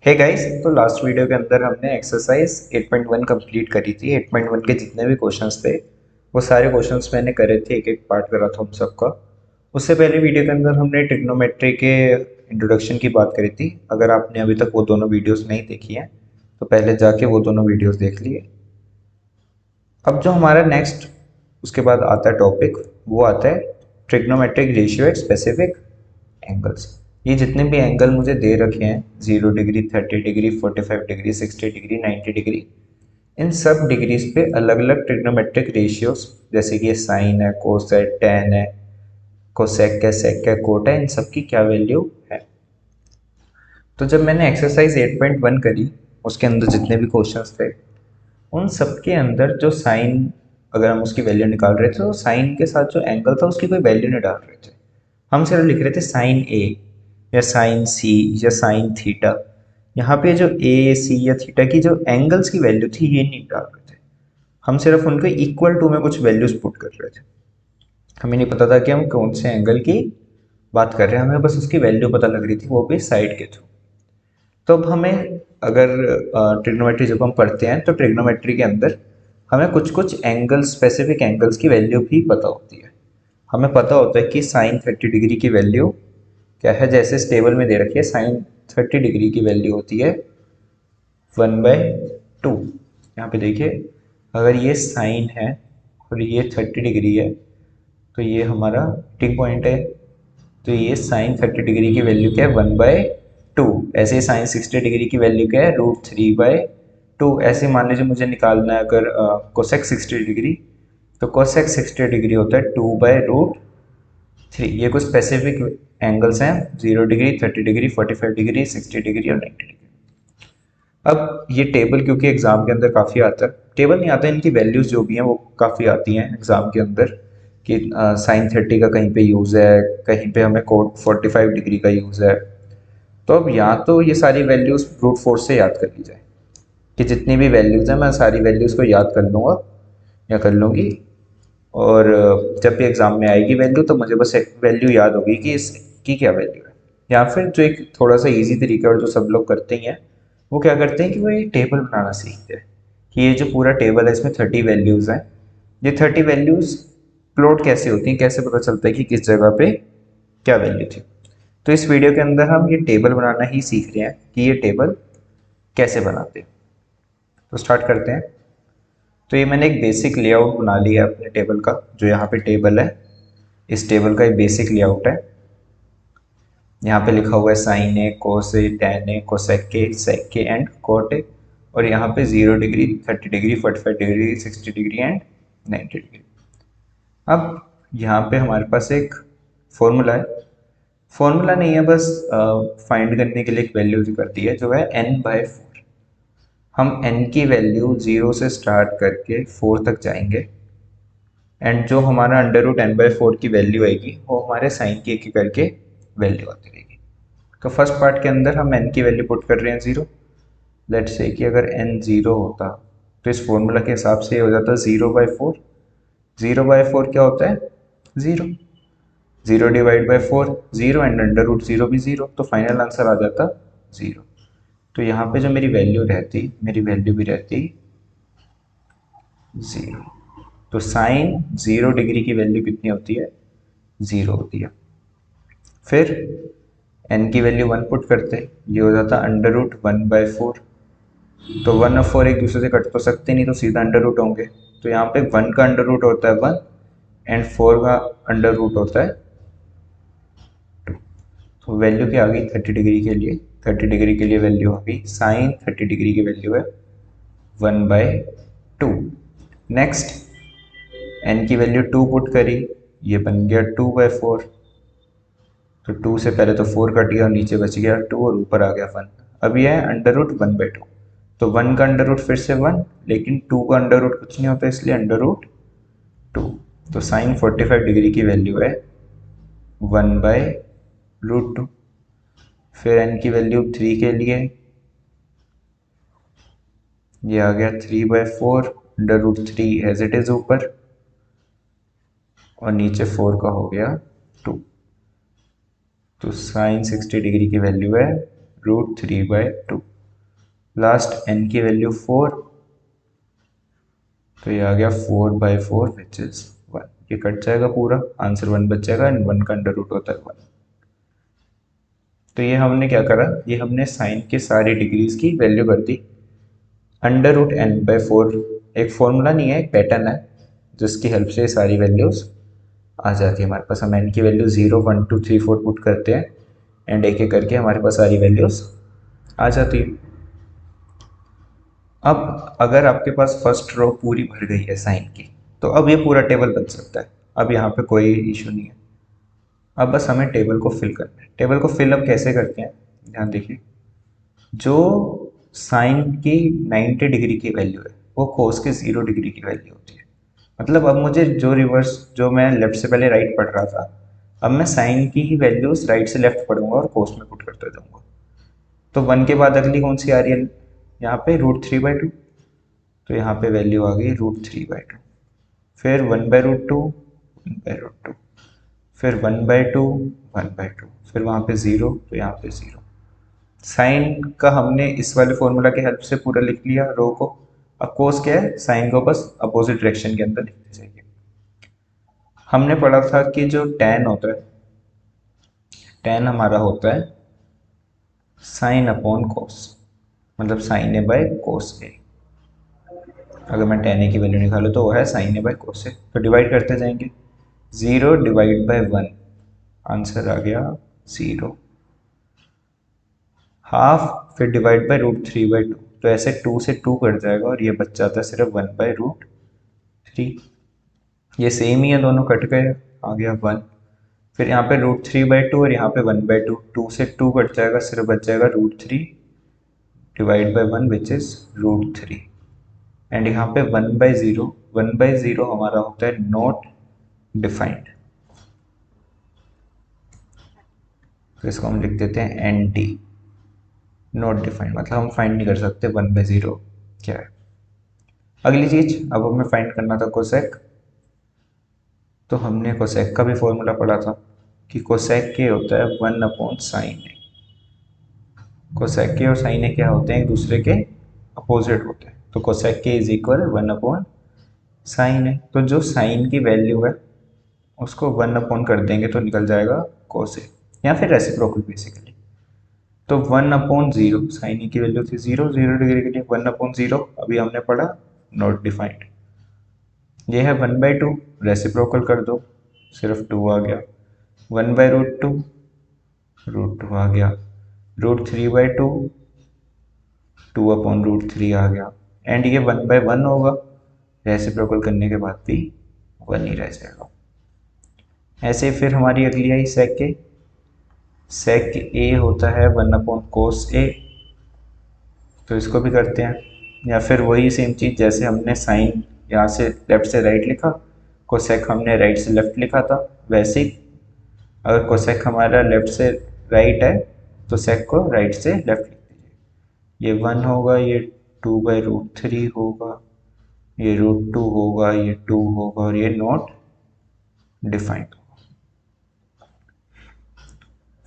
Hey guys, तो last video के अंदर हमने एक्सरसाइज 8.1 कंप्लीट करी थी। 8.1 के जितने भी क्वेश्चंस थे वो सारे क्वेश्चंस मैंने करे थे, एक एक पार्ट करा था उन सबका। उससे पहले वीडियो के अंदर हमने ट्रिग्नोमेट्री के इंट्रोडक्शन की बात करी थी। अगर आपने अभी तक वो दोनों वीडियोस नहीं देखी हैं तो पहले जाके वो दोनों वीडियोस देख लिए। अब जो हमारा नेक्स्ट उसके बाद आता है टॉपिक, वो आता है trigonometric ratio at specific angles. ये जितने भी एंगल मुझे दे रखे हैं, 0 degree, 30 degree, 45 degree, 60 degree, 90 degree, इन सब डिग्रीज पे अलग अलग ट्रिग्नोमेट्रिक रेशियोज, जैसे कि ये साइन है, कोस है, टेन है, कोसेक है, सेक है, कोट है, इन सब की क्या वैल्यू है। तो जब मैंने एक्सरसाइज 8.1 करी, उसके अंदर जितने भी क्वेश्चंस थे उन सब के अंदर जो साइन, अगर हम उसकी वैल्यू निकाल रहे थे तो साइन के साथ जो एंगल था उसकी कोई वैल्यू नहीं डाल रहे थे। हम सिर्फ लिख रहे थे साइन ए या साइन सी या साइन थीटा। यहाँ पे जो ए सी या थीटा की जो एंगल्स की वैल्यू थी ये नहीं डाल रहे थे। हम सिर्फ उनको इक्वल टू में कुछ वैल्यूज पुट कर रहे थे। हमें नहीं पता था कि हम कौन से एंगल की बात कर रहे हैं, हमें बस उसकी वैल्यू पता लग रही थी, वो भी साइड के थ्रू। तो अब हमें, अगर ट्रिग्नोमेट्री जब हम पढ़ते हैं तो ट्रिग्नोमेट्री के अंदर हमें कुछ कुछ एंगल्स, स्पेसिफिक एंगल्स की वैल्यू भी पता होती है। हमें पता होता है कि साइन 30 डिग्री की वैल्यू क्या है। जैसे इस टेबल में दे रखी है, साइन 30 डिग्री की वैल्यू होती है 1/2। यहाँ पे देखिए, अगर ये साइन है और ये 30 डिग्री है तो ये हमारा टिक पॉइंट है। तो ये साइन 30 डिग्री की वैल्यू क्या है, 1/2। ऐसे ही साइन 60 डिग्री की वैल्यू क्या है, √3/2। ऐसे मान लीजिए मुझे निकालना है अगर कोसेक 60 डिग्री, तो कोसेक 60 डिग्री होता है 2/√3। ये कुछ स्पेसिफिक एंगल्स हैं, 0 डिग्री, 30 डिग्री, 45 डिग्री, 60 डिग्री और 90 डिग्री। अब ये टेबल क्योंकि एग्जाम के अंदर काफ़ी आता है, टेबल नहीं आता, इनकी वैल्यूज जो भी हैं वो काफ़ी आती हैं एग्जाम के अंदर, कि साइन 30 का कहीं पे यूज़ है, कहीं पे हमें कोट 45 डिग्री का यूज़ है। तो अब या तो ये सारी वैल्यूज ब्रूट फोर्स से याद कर ली जाए, कि जितनी भी वैल्यूज हैं मैं सारी वैल्यूज को याद कर लूँगा या कर लूँगी, और जब भी एग्जाम में आएगी वैल्यू तो मुझे बस एक वैल्यू याद होगी कि इसकी क्या वैल्यू है। या फिर जो एक थोड़ा सा इजी तरीका और जो सब लोग करते ही हैं, वो क्या करते हैं कि वो ये टेबल बनाना सीखते हैं, कि ये जो पूरा टेबल है इसमें 30 वैल्यूज़ हैं, ये 30 वैल्यूज़ प्लॉट कैसे होती हैं, कैसे पता चलता है कि किस जगह पे क्या वैल्यू थी। तो इस वीडियो के अंदर हम ये टेबल बनाना ही सीख रहे हैं कि ये टेबल कैसे बनाते हैं। तो स्टार्ट करते हैं। तो ये मैंने एक बेसिक लेआउट बना लिया है अपने टेबल का। जो यहाँ पे टेबल है, इस टेबल का एक बेसिक लेआउट है। यहाँ पे लिखा हुआ है sine A, cos A, tan A, cosec A, sec A and cot A. और यहाँ पे 0 degree, 30 degree, 45 degree, 60 degree and 90 degree. अब यहाँ पे हमारे पास एक फॉर्मूला है, फॉर्मूला नहीं है, बस फाइंड करने के लिए एक वैल्यू कर दी है जो है n/4। हम n की वैल्यू 0 से स्टार्ट करके 4 तक जाएंगे, एंड जो हमारा √n/4 की वैल्यू आएगी वो हमारे साइन की एक एक करके वैल्यू आती रहेगी। तो फर्स्ट पार्ट के अंदर हम n की वैल्यू पुट कर रहे हैं 0। लेट्स से कि अगर n 0 होता तो इस फॉर्मूला के हिसाब से ये हो जाता 0/4। 0/4 क्या होता है, 0। 0/4 0 एंड √0 भी 0, तो फाइनल आंसर आ जाता 0। तो यहाँ पे जो मेरी वैल्यू रहती, मेरी वैल्यू भी रहती 0। तो साइन 0 डिग्री की वैल्यू कितनी होती है, 0 होती है। फिर n की वैल्यू 1 पुट करते, ये हो जाता √1/4। तो 1 और 4 एक दूसरे से कट तो सकते नहीं, तो सीधा अंडर रूट होंगे। तो यहाँ पे 1 का अंडर रूट होता है 1 एंड 4 का अंडर रूट होता है 2। तो वैल्यू क्या आ गई 30 डिग्री के लिए, 30 डिग्री के लिए वैल्यू आ गई, साइन 30 डिग्री की वैल्यू है 1/2। नेक्स्ट n की वैल्यू 2 पुट करी, ये बन गया 2/4। तो 2 से पहले तो 4 कट गया और नीचे बच गया 2 और ऊपर आ गया 1। अब यह है √1/2। तो 1 का अंडर रूट फिर से 1, लेकिन 2 का अंडर रूट कुछ नहीं होता इसलिए √2। तो साइन 45 डिग्री की वैल्यू है 1/√2। फिर n की वैल्यू 3 के लिए ये आ गया 3/4, √3 एज इट इज ऊपर, और नीचे 4 का हो गया 2। तो साइन 60 डिग्री की वैल्यू है √3/2। लास्ट n की वैल्यू 4, तो ये आ गया 4/4 विच इज 1। ये कट जाएगा पूरा, आंसर 1 बच जाएगा एंड 1 का अंडर रूट होता है 1। तो ये हमने क्या करा, ये हमने साइन के सारी डिग्रीज की वैल्यू कर दी। अंडर रूट n/4 एक फॉर्मूला नहीं है, एक पैटर्न है जिसकी हेल्प से सारी वैल्यूज आ जाती है हमारे पास। हम n की वैल्यू 0 1 2 3 4 पुट करते हैं एंड एक एक करके हमारे पास सारी वैल्यूज आ जाती है। अब अगर आपके पास फर्स्ट रो पूरी भर गई है साइन की, तो अब ये पूरा टेबल बन सकता है। अब यहाँ पे कोई इशू नहीं है। अब बस हमें टेबल को फिल करना है। टेबल को फिल अप कैसे करते हैं, ध्यान देखिए। जो साइन की 90 डिग्री की वैल्यू है वो कोस के 0 डिग्री की वैल्यू होती है। मतलब अब मुझे जो रिवर्स, जो मैं लेफ्ट से पहले राइट पढ़ रहा था, अब मैं साइन की ही वैल्यूज राइट से लेफ्ट पढ़ूंगा और कोस में पुट करते जाऊंगा। तो 1 के बाद अगली कौन सी आ रही है, यहाँ पे √3/2, तो यहाँ पे वैल्यू आ गई √3/2। फिर 1/√2, 1/√2, फिर 1/2, 1/2, फिर वहाँ पे 0, तो यहाँ पे 0। साइन का हमने इस वाले फॉर्मूला के हेल्प से पूरा लिख लिया रो को। अब कोस क्या है, साइन को बस अपोजिट डायरेक्शन के अंदर लिखते जाइए। हमने पढ़ा था कि जो tan होता है, tan हमारा होता है साइन अपॉन कोस, मतलब साइन ए बाय कोस ए। अगर मैं tan ए की वैल्यू निकालूँ तो वो है साइन ए बाय कोस ए। तो डिवाइड करते जाएंगे, 0 डिवाइड बाय 1, आंसर आ गया 0। हाफ, फिर डिवाइड बाय √3/2, तो ऐसे 2 से 2 कट जाएगा और ये बच जाता है सिर्फ 1/√3। ये सेम ही है, दोनों कट गए, आ गया 1। फिर यहाँ पे √3/2 और यहाँ पे 1/2, 2 से 2 कट जाएगा, सिर्फ बच जाएगा √3 divide by 1 which is √3। And यहाँ पे 1/0, 1/0 हमारा होता है नॉट डिफाइंड, तो इसको हम लिख देते हैं ND, नॉट डिफाइंड, मतलब हम फाइंड नहीं कर सकते 1/0 क्या है। अगली चीज, अब हमें फाइंड करना था कोसेक। तो हमने कोसेक का भी फॉर्मूला पढ़ा था कि कोसेक के होता है 1/sin ए। कोसेक के और साइन ए क्या होते हैं, एक दूसरे के अपोजिट होते हैं। तो कोसेक के इज इक्वल 1/sin ए। तो जो साइन की वैल्यू है उसको 1 कर देंगे तो निकल जाएगा कोस ए, या फिर रेसिप्रोकल बेसिकली। तो 1/0, साइन ए की वैल्यू थी 0, 0 डिग्री के लिए 1/0 अभी हमने पढ़ा नॉट डिफाइंड। ये है 1/2, रेसिप्रोकल कर दो, सिर्फ 2 आ गया। 1/√2, √2 आ गया। √3/2, 2/√3 आ गया। एंड ये 1/1 होगा, रेसिप्रोकल करने के बाद भी 1 ही रह जाएगा। ऐसे फिर हमारी अगली आई सेक के। सेक ए होता है 1/cos ए, तो इसको भी करते हैं। या फिर वही सेम चीज़, जैसे हमने साइन यहाँ से लेफ्ट से राइट लिखा, कोसेक हमने राइट से लेफ्ट लिखा था, वैसे ही अगर कोसेक हमारा लेफ्ट से राइट है तो सेक को राइट से लेफ्ट लिख दीजिए। ये 1 होगा, ये 2/√3 होगा, ये √2 होगा, ये 2 होगा और ये नॉट डिफाइंड।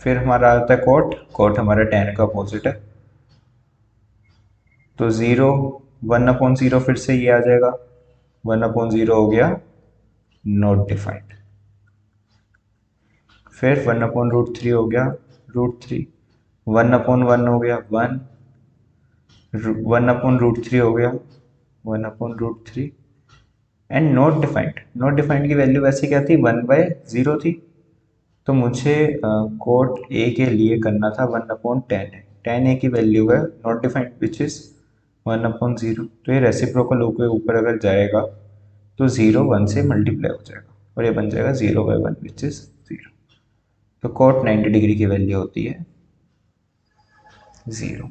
फिर हमारा आता है कोट। कोट हमारा tan का अपोजिट है, तो 0, 1/0 फिर से ये आ जाएगा, 1/0 हो गया नॉट डिफाइंड। फिर 1/√3 हो गया √3, 1/1 हो गया 1, 1/√3 हो गया 1/√3 and not defined. Not defined की वैल्यू वैसे क्या थी, 1/0 थी। तो मुझे कोट ए के लिए करना था 1/10 है। tan ए की वैल्यू है नॉट डिफाइंड विच इज 1/0। तो ये रेसिप्रोकल के ऊपर अगर जाएगा तो 0 1 से मल्टीप्लाई हो जाएगा और ये बन जाएगा 0/1 विच इज 0। तो कोट 90 डिग्री की वैल्यू होती है 0।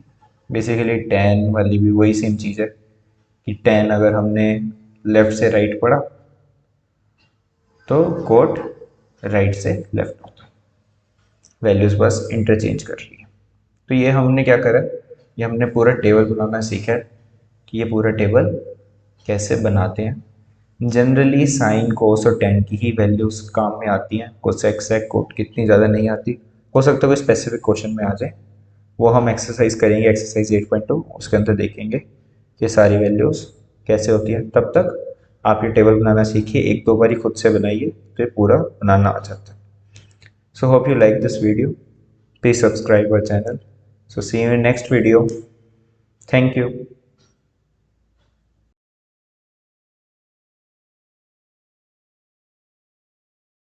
बेसिकली tan वाली भी वही सेम चीज़ है कि tan अगर हमने लेफ्ट से राइट पढ़ा तो कोट राइट से लेफ्ट होता है, वैल्यूज बस इंटरचेंज कर रही है। तो ये हमने क्या करा, ये हमने पूरा टेबल बनाना सीखा है कि ये पूरा टेबल कैसे बनाते हैं। जनरली साइन कोस और tan की ही वैल्यूज काम में आती हैं, कोसेक सेक कोट कितनी ज़्यादा नहीं आती। हो सकता है कोई स्पेसिफिक क्वेश्चन में आ जाए, वो हम एक्सरसाइज करेंगे, एक्सरसाइज 8.2 उसके अंदर देखेंगे कि सारी वैल्यूज़ कैसे होती हैं। तब तक आप ये टेबल बनाना सीखिए, एक दो बारी खुद से बनाइए तो ये पूरा बनाना आ जाता है। So hope you like this video, please subscribe our channel. So see you in next video, thank you.